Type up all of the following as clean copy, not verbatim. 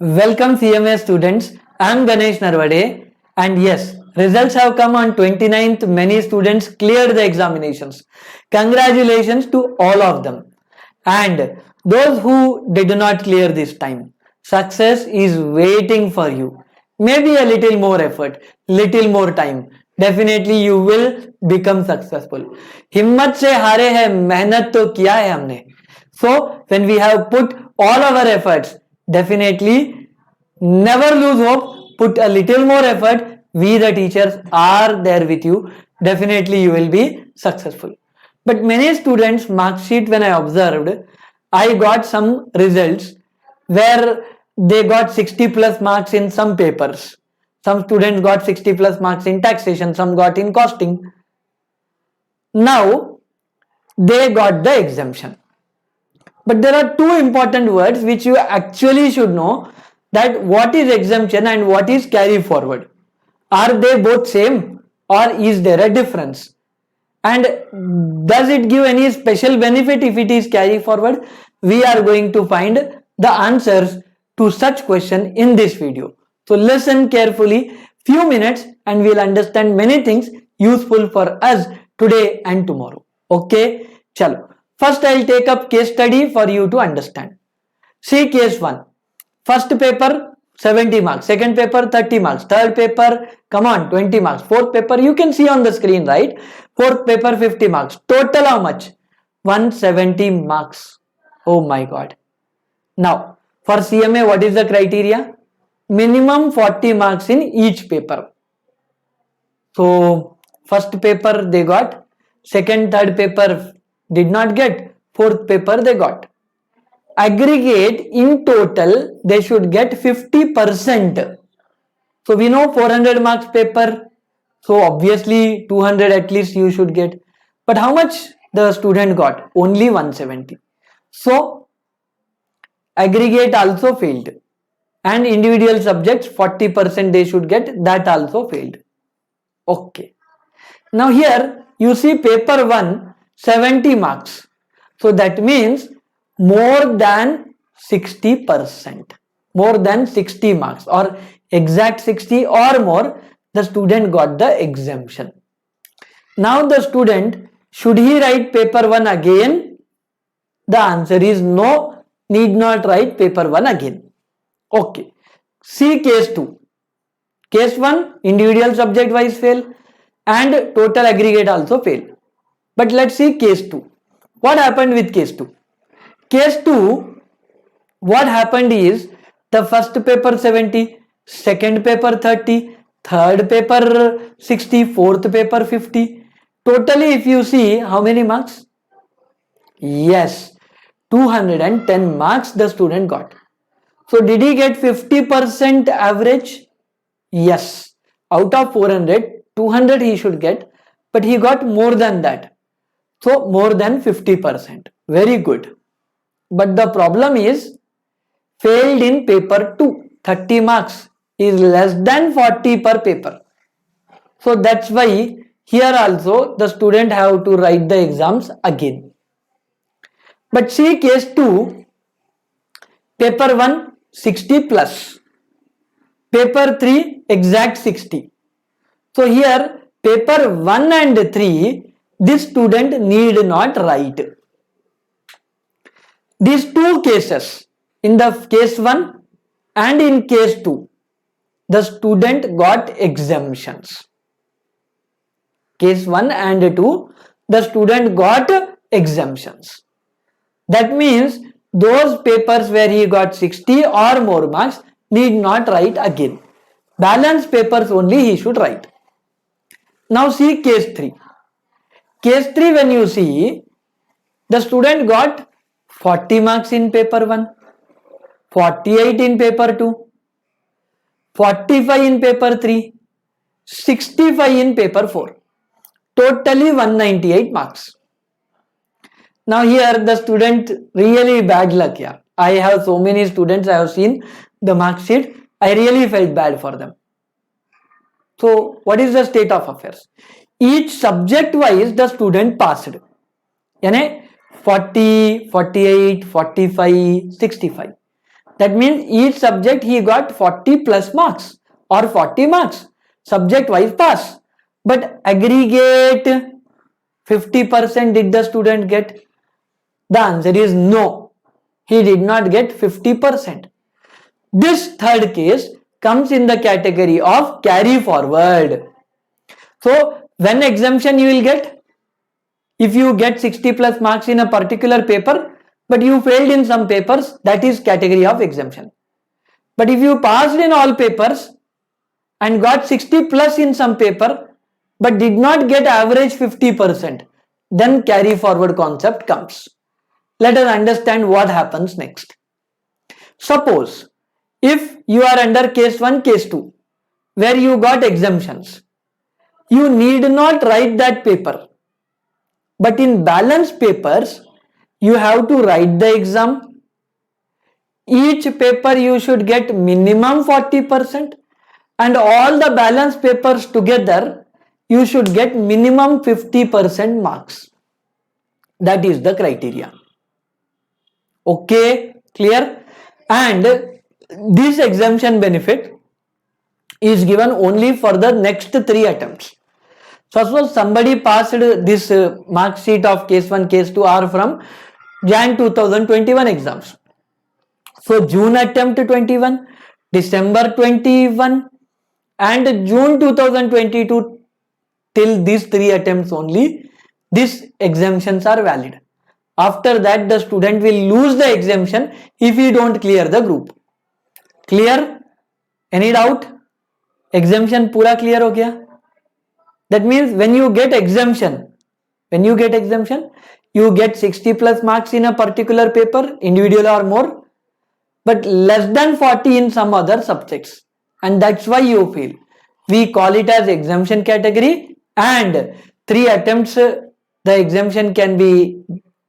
Welcome CMA students. I am Ganesh Narvade, and yes, results have come on 29th. Many students cleared the examinations. Congratulations to all of them. And those who did not clear this time, success is waiting for you. Maybe a little more effort, little more time. Definitely you will become successful. हिम्मत से हारे हैं, मेहनत तो किया है हमने. So when we have put all our efforts, definitely never lose hope. Put a little more effort. We the teachers are there with you. Definitely you will be successful. But many students mark sheet, when I observed, I got some results where they got 60 plus marks in some papers. Some students got 60 plus marks in taxation, some got in costing. Now they got the exemption. But there are two important words which you actually should know, that what is exemption and what is carry forward. Are they both same or is there a difference? And does it give any special benefit if it is carry forward? We are going to find the answers to such question in this video. So listen carefully, few minutes, and we'll understand many things useful for us today and tomorrow. Okay, chalo. First I'll take up case study for you to understand. See case 1. First paper 70 marks, second paper 30 marks, third paper, come on, 20 marks, fourth paper you can see on the screen, right? Fourth paper 50 marks. Total how much? 170 marks. Oh my god. Now for CMA, what is the criteria? Minimum 40 marks in each paper. So first paper they got, second, third paper did not get, fourth paper they got. Aggregate in total they should get 50%. So we know 400 marks paper, so obviously 200 at least you should get. But how much the student got? Only 170. So aggregate also failed, and individual subjects 40% they should get, that also failed. Okay. Now here you see paper 1 70 marks. So that means more than 60%. More than 60 marks or exact 60 or more, the student got the exemption. Now the student, should he write paper 1 again? The answer is no, need not write paper 1 again. Okay. See case 2. Case 1, individual subject wise fail and total aggregate also fail. But let's see case 2. What happened with case 2? Case 2, what happened is, the first paper 70, second paper 30, third paper 60, fourth paper 50. Totally if you see, how many marks? Yes, 210 marks the student got. So did he get 50% average? Yes. Out of 400, 200 he should get, but he got more than that. So more than 50%. Very good. But the problem is, failed in paper 2. 30 marks is less than 40 per paper. So that's why here also the student have to write the exams again. But see case 2, paper 1 60 plus, paper 3 exact 60. So here paper 1 and 3, this student need not write. These two cases, in the case 1 and in case 2, the student got exemptions. Case 1 and 2, the student got exemptions. That means those papers where he got 60 or more marks need not write again. Balance papers only he should write. Now see case 3. Case 3, when you see, the student got 40 marks in paper 1, 48 in paper 2, 45 in paper 3, 65 in paper 4. Totally 198 marks. Now here the student really bad luck here. I have so many students, I have seen the mark sheet. I really felt bad for them. So what is the state of affairs? Each subject wise the student passed. यानी 40, 48, 45, 65. That means each subject he got 40 plus marks or 40 marks, subject wise pass. But aggregate 50% did the student get? The answer is no. He did not get 50%. This third case comes in the category of carry forward. So when exemption you will get? If you get 60 plus marks in a particular paper, but you failed in some papers, that is category of exemption. But if you passed in all papers and got 60 plus in some paper, but did not get average 50%, then carry forward concept comes. Let us understand what happens next. Suppose if you are under case 1, case 2, where you got exemptions, you need not write that paper. But in balance papers, you have to write the exam. Each paper you should get minimum 40%, and all the balance papers together you should get minimum 50% marks. That is the criteria. Okay, clear? And this exemption benefit is given only for the next 3 attempts. So suppose somebody passed this mark sheet of case 1, case 2 are from Jan 2021 exams. So June attempt 21, December 21 and June 2022, till these 3 attempts only, these exemptions are valid. After that the student will lose the exemption if he don't clear the group. Clear? Any doubt? Exemption पूरा clear हो गया? That means when you get exemption, you get 60 plus marks in a particular paper, individual or more, but less than 40 in some other subjects, and that's why you fail. We call it as exemption category, and 3 attempts the exemption can be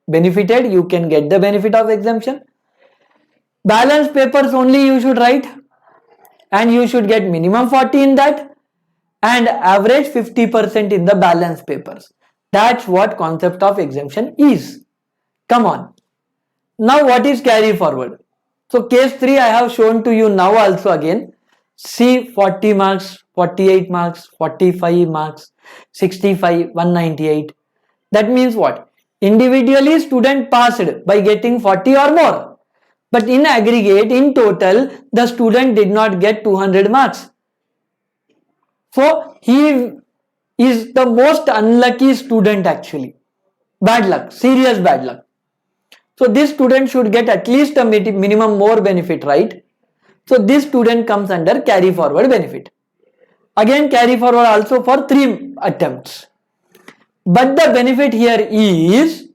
benefited. You can get the benefit of exemption. Balance papers only you should write, and you should get minimum 40 in that, and average 50% in the balance papers. That's what concept of exemption is. Come on. Now what is carry forward? So case 3 I have shown to you now also again. See 40 marks, 48 marks, 45 marks, 65, 198. That means what? Individually student passed by getting 40 or more. But in aggregate, in total, the student did not get 200 marks. So he is the most unlucky student actually. Bad luck, serious bad luck. So this student should get at least a minimum more benefit, right? So this student comes under carry forward benefit. Again carry forward also for 3 attempts. But the benefit here is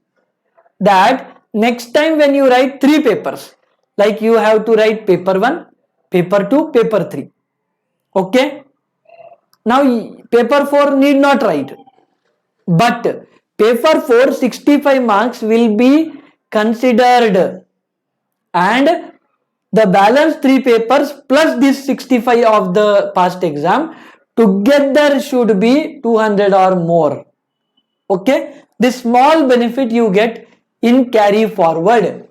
that next time when you write 3 papers, like you have to write paper 1, paper 2, paper 3. Okay? Now paper 4 need not write. But paper 4 65 marks will be considered, and the balance 3 papers plus this 65 of the past exam together should be 200 or more. Okay? This small benefit you get in carry forward.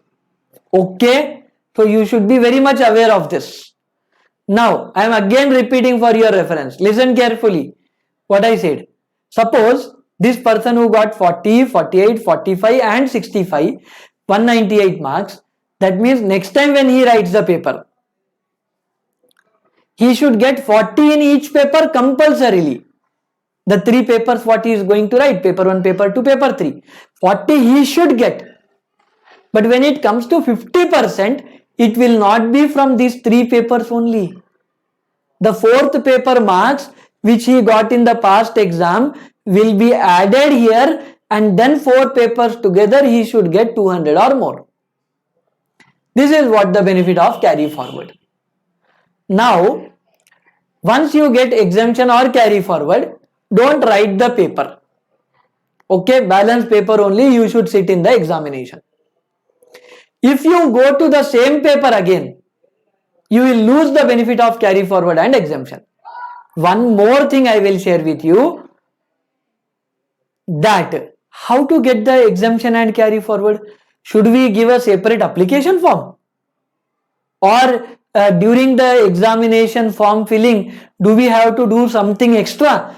Okay? So you should be very much aware of this. Now I am again repeating for your reference. Listen carefully what I said. Suppose this person who got 40, 48, 45 and 65, 198 marks, that means next time when he writes the paper, he should get 40 in each paper compulsorily. The 3 papers what he is going to write, paper 1, paper 2, paper 3, 40 he should get. But when it comes to 50%, it will not be from these 3 papers only. The 4th paper marks which he got in the past exam will be added here, and then 4 papers together he should get 200 or more. This is what the benefit of carry forward. Now, once you get exemption or carry forward, don't write the paper. Okay, balance paper only you should sit in the examination. If you go to the same paper again, you will lose the benefit of carry forward and exemption. One more thing I will share with you, that how to get the exemption and carry forward. Should we give a separate application form? or during the examination form filling, do we have to do something extra?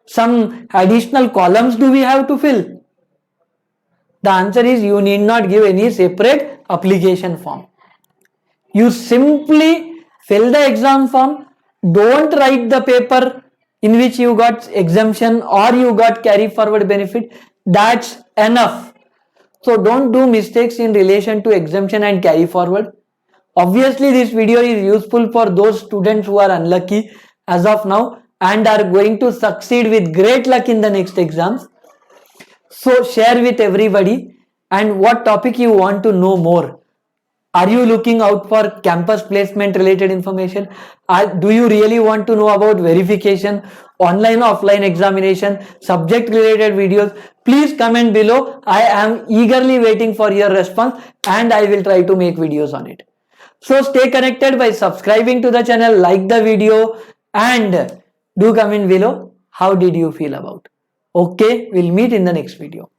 Some additional columns do we have to fill? The answer is you need not give any separate application form. You simply fill the exam form, don't write the paper in which you got exemption or you got carry forward benefit. That's enough. So don't do mistakes in relation to exemption and carry forward. Obviously, this video is useful for those students who are unlucky as of now and are going to succeed with great luck in the next exams. So share with everybody. And what topic you want to know more? Are you looking out for campus placement related information? Do you really want to know about verification, online offline examination, subject related videos? Please comment below. I am eagerly waiting for your response and I will try to make videos on it. So stay connected by subscribing to the channel, like the video and do comment below how did you feel about. Okay, we'll meet in the next video.